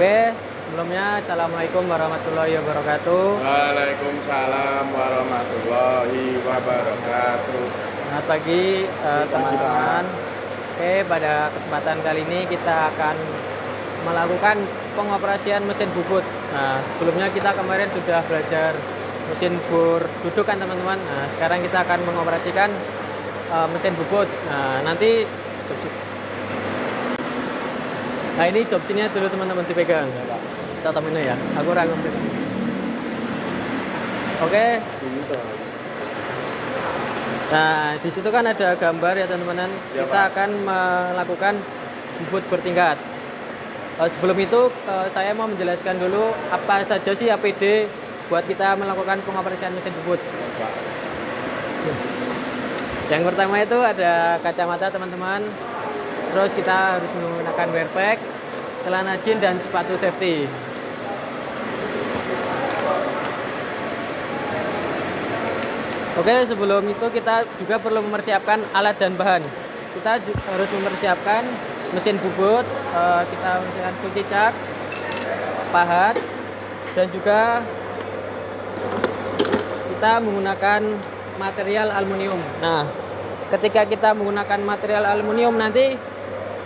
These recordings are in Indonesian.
Oke, sebelumnya Assalamualaikum warahmatullahi wabarakatuh. Waalaikumsalam warahmatullahi wabarakatuh. Selamat pagi teman-teman. Oke, pada kesempatan kali ini kita akan melakukan pengoperasian mesin bubut. Nah, sebelumnya kita kemarin sudah belajar mesin bor duduk kan teman-teman. Nah, sekarang kita akan mengoperasikan mesin bubut. Nah, nanti ini job sini dulu teman-teman dipegang. Kita temen ya. Aku rangkum. Oke. Nah, di situ kan ada gambar ya teman-teman. Ya, kita Pak. akan melakukan bubut bertingkat. Sebelum itu saya mau menjelaskan dulu apa saja sih APD buat kita melakukan pengoperasian mesin bubut. Yang pertama itu ada kacamata teman-teman. Terus kita harus menggunakan wear pack, celana jeans dan sepatu safety. Oke, sebelum itu kita juga perlu mempersiapkan alat dan bahan. Kita harus mempersiapkan mesin bubut, kita mempersiapkan kunci cak, pahat, dan juga kita menggunakan material aluminium. Nah, ketika kita menggunakan material aluminium nanti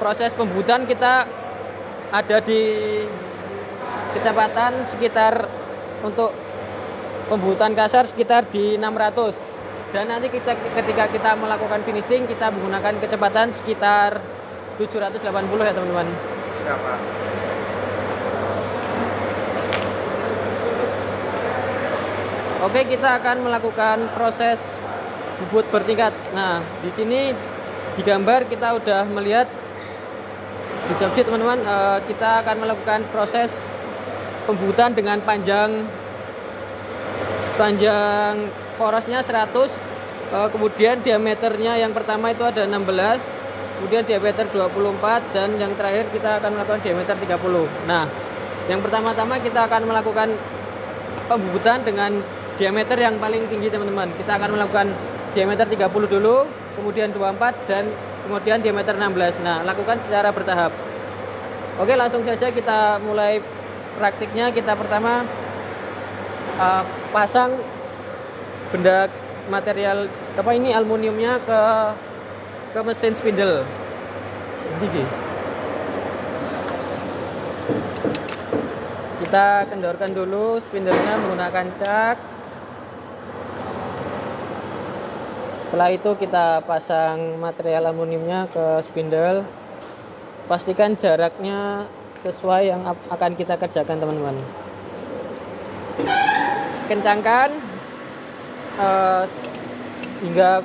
proses pembuatan kita ada di kecepatan sekitar untuk pembuatan kasar sekitar di 600, dan nanti ketika kita melakukan finishing kita menggunakan kecepatan sekitar 780 ya teman-teman. Ya, Pak. Oke, kita akan melakukan proses bubut bertingkat. Nah, di sini di gambar kita udah melihat di job sheet teman-teman, kita akan melakukan proses pembuatan dengan panjang porosnya 100, kemudian diameternya yang pertama itu ada 16, kemudian diameter 24, dan yang terakhir kita akan melakukan diameter 30. Nah, yang pertama-tama kita akan melakukan pembubutan dengan diameter yang paling tinggi teman-teman. Kita akan melakukan diameter 30 dulu, kemudian 24, dan kemudian diameter 16. Nah, lakukan secara bertahap. Oke, langsung saja kita mulai praktiknya. Kita pertama pasang benda material aluminiumnya ke mesin spindle. Sedikit. Kita kendorkan dulu spindlenya menggunakan cak. Setelah itu kita pasang material aluminiumnya ke spindle. Pastikan jaraknya sesuai yang akan kita kerjakan teman-teman. Kencangkan hingga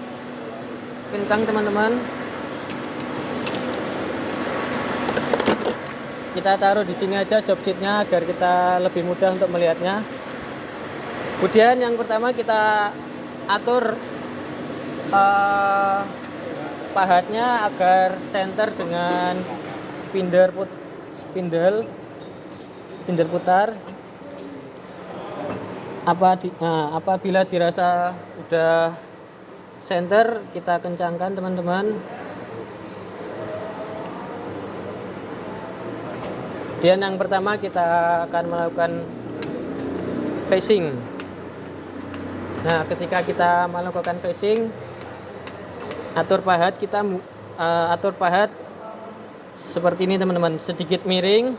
kencang teman-teman. Kita taruh di sini aja job sheetnya agar kita lebih mudah untuk melihatnya. Kemudian yang pertama kita atur pahatnya agar center dengan spindle putar. Apabila dirasa udah center, kita kencangkan teman-teman. Dan yang pertama kita akan melakukan facing. Nah, ketika kita melakukan facing, atur pahat seperti ini teman-teman, sedikit miring.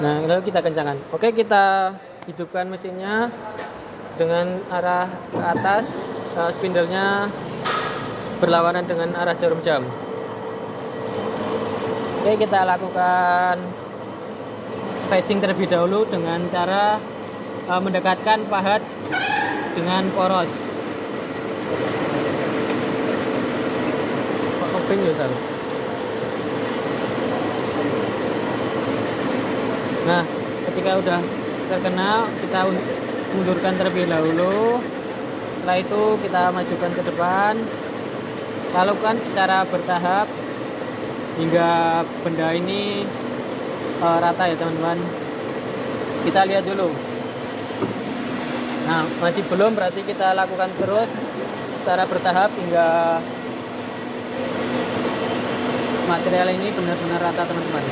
Nah, lalu kita kencangkan. Oke, kita hidupkan mesinnya dengan arah ke atas, spindlenya berlawanan dengan arah jarum jam. Oke, kita lakukan facing terlebih dahulu dengan cara mendekatkan pahat dengan poros. Nah, ketika udah terkena, kita mundurkan terlebih dahulu. Setelah itu kita majukan ke depan. Lakukan secara bertahap hingga benda ini rata ya teman-teman. Kita lihat dulu. Nah, masih belum, berarti kita lakukan terus secara bertahap hingga material ini benar-benar rata teman-teman.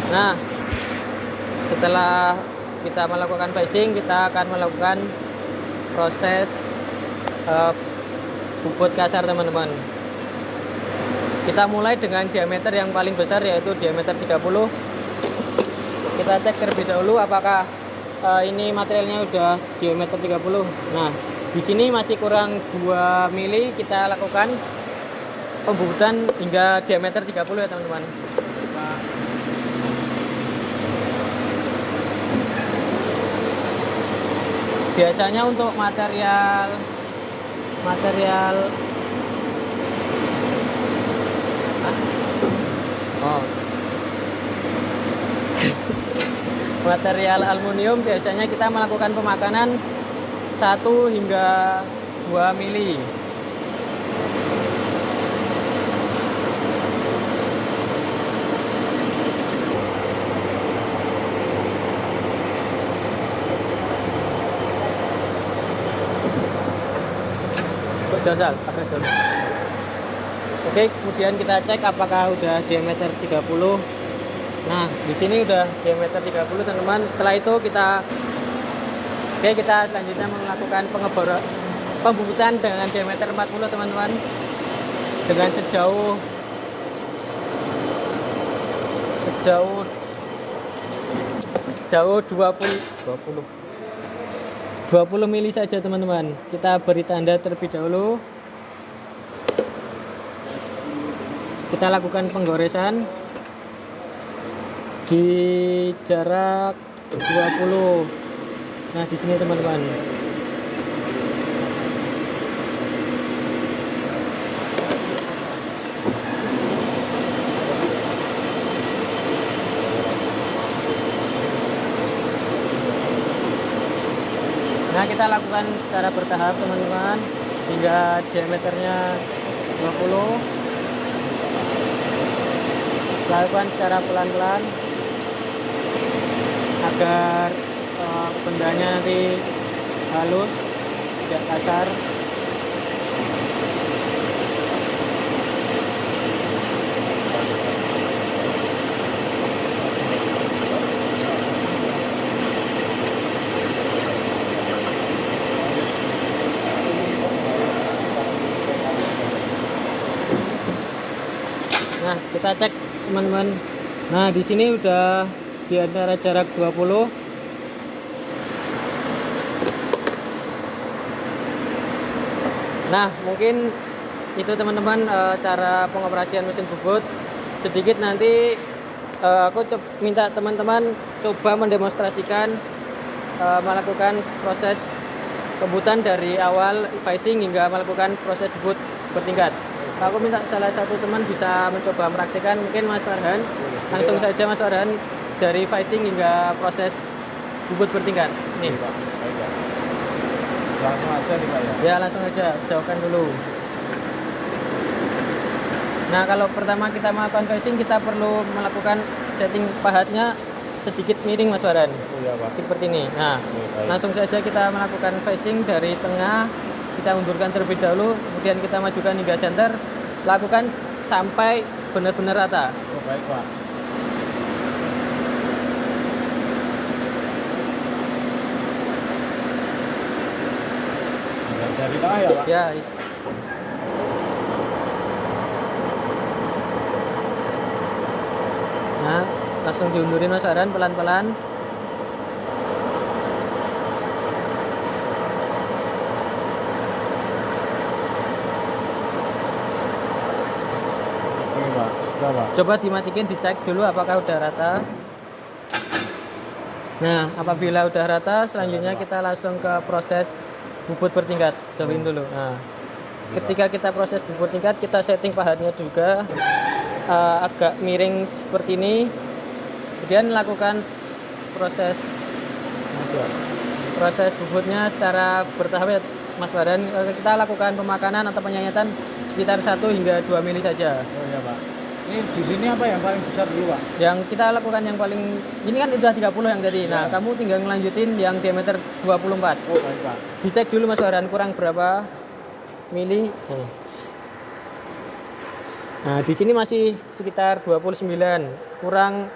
Nah, setelah kita melakukan facing, kita akan melakukan proses bobot kasar teman-teman. Kita mulai dengan diameter yang paling besar, yaitu diameter 30. Kita cek terlebih dahulu apakah ini materialnya udah diameter 30. Nah, di sini masih kurang 2 mili. Kita lakukan pembobotan hingga diameter 30 ya teman-teman. Biasanya untuk material material aluminium biasanya kita melakukan pemakanan 1 hingga 2 mili. Jajal, agresor. Oke, kemudian kita cek apakah udah diameter 30. Nah, di sini udah diameter 30 teman-teman. Setelah itu kita selanjutnya melakukan pembobotan dengan diameter 40 teman-teman. Dengan sejauh 20 mili saja teman-teman. Kita beri tanda terlebih dahulu. Kita lakukan penggoresan di jarak 20. Nah, di sini teman-teman. Nah, kita lakukan secara bertahap teman-teman hingga diameternya 20. Lakukan secara pelan-pelan agar bendanya nanti halus, tidak kasar. Nah, kita cek teman-teman. Nah, di sini udah di antara jarak 20. Nah, mungkin itu teman-teman cara pengoperasian mesin bubut. Sedikit nanti aku minta teman-teman coba mendemonstrasikan melakukan proses pembuatan dari awal facing hingga melakukan proses bubut bertingkat. Aku minta salah satu teman bisa mencoba mempraktikkan, mungkin Mas Farhan. Langsung saja Mas Farhan, dari facing hingga proses bubut bertingkat. Nih. Langsung aja nih Pak ya? Ya, langsung aja, jauhkan dulu. Nah, kalau pertama kita melakukan facing, kita perlu melakukan setting pahatnya sedikit miring Mas Farhan. Oh iya Pak. Seperti ini. Nah, langsung saja kita melakukan facing dari tengah. Kita mundurkan terlebih dahulu, kemudian kita majukan hingga center. Lakukan sampai benar-benar rata. Oh, baik Pak. Dari tengah ya Pak? Ya. Nah, langsung diundurin Mas Farhan pelan-pelan. Coba dimatikan, dicek dulu apakah udah rata. Nah, apabila udah rata, selanjutnya kita langsung ke proses bubut bertingkat. Jauhin dulu. Nah, ketika kita proses bubut bertingkat, kita setting pahatnya juga agak miring seperti ini. Kemudian lakukan proses bubutnya secara bertahap ya Mas Farhan. Kita lakukan pemakanan atau penyayatan sekitar 1 hingga 2 mili saja. Oh iya Pak. Ini di sini apa yang paling besar dulu, Pak? Yang kita lakukan yang paling ini kan udah 30 yang tadi. Nah, kamu tinggal ngelanjutin yang diameter 24. Oh, baik, Pak. Dicek dulu Mas Farhan kurang berapa mili. Nah, di sini masih sekitar 29, kurang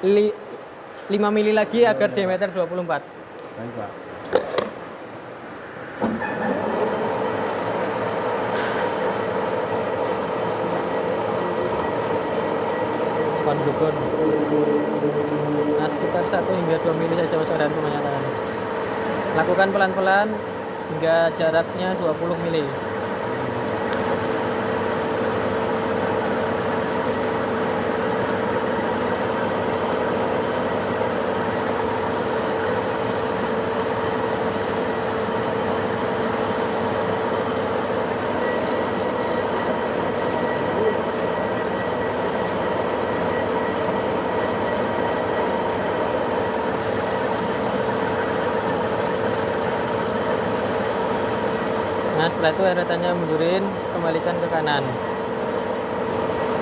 5 mili lagi agar diameter 24. Baik, Pak. Span gugur. Nah, sekitar 1 hingga 2 mili saja Mas Farhan kebanyakan. Lakukan pelan-pelan hingga jaraknya 20 mili. Nah, setelah itu eretannya mundurin, kembalikan ke kanan.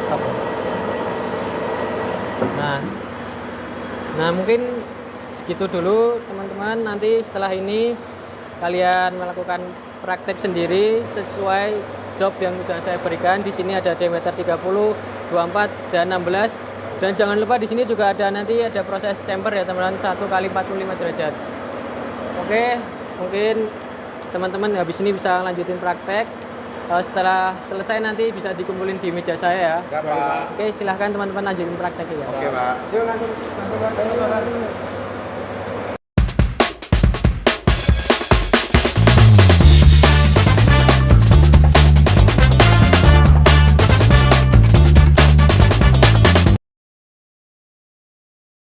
Stop. Nah, mungkin segitu dulu teman-teman. Nanti setelah ini kalian melakukan praktek sendiri sesuai job yang sudah saya berikan. Di sini ada diameter 30, 24 dan 16. Dan jangan lupa di sini juga ada nanti ada proses chamfer ya teman-teman, 1 kali 45 derajat. Oke, mungkin teman-teman habis ini bisa lanjutin praktek. Setelah selesai nanti bisa dikumpulin di meja saya ya. Siap, Pak. Oke, silahkan teman-teman lanjutin praktek ya. Oke, Pak. Yuk langsung Pak.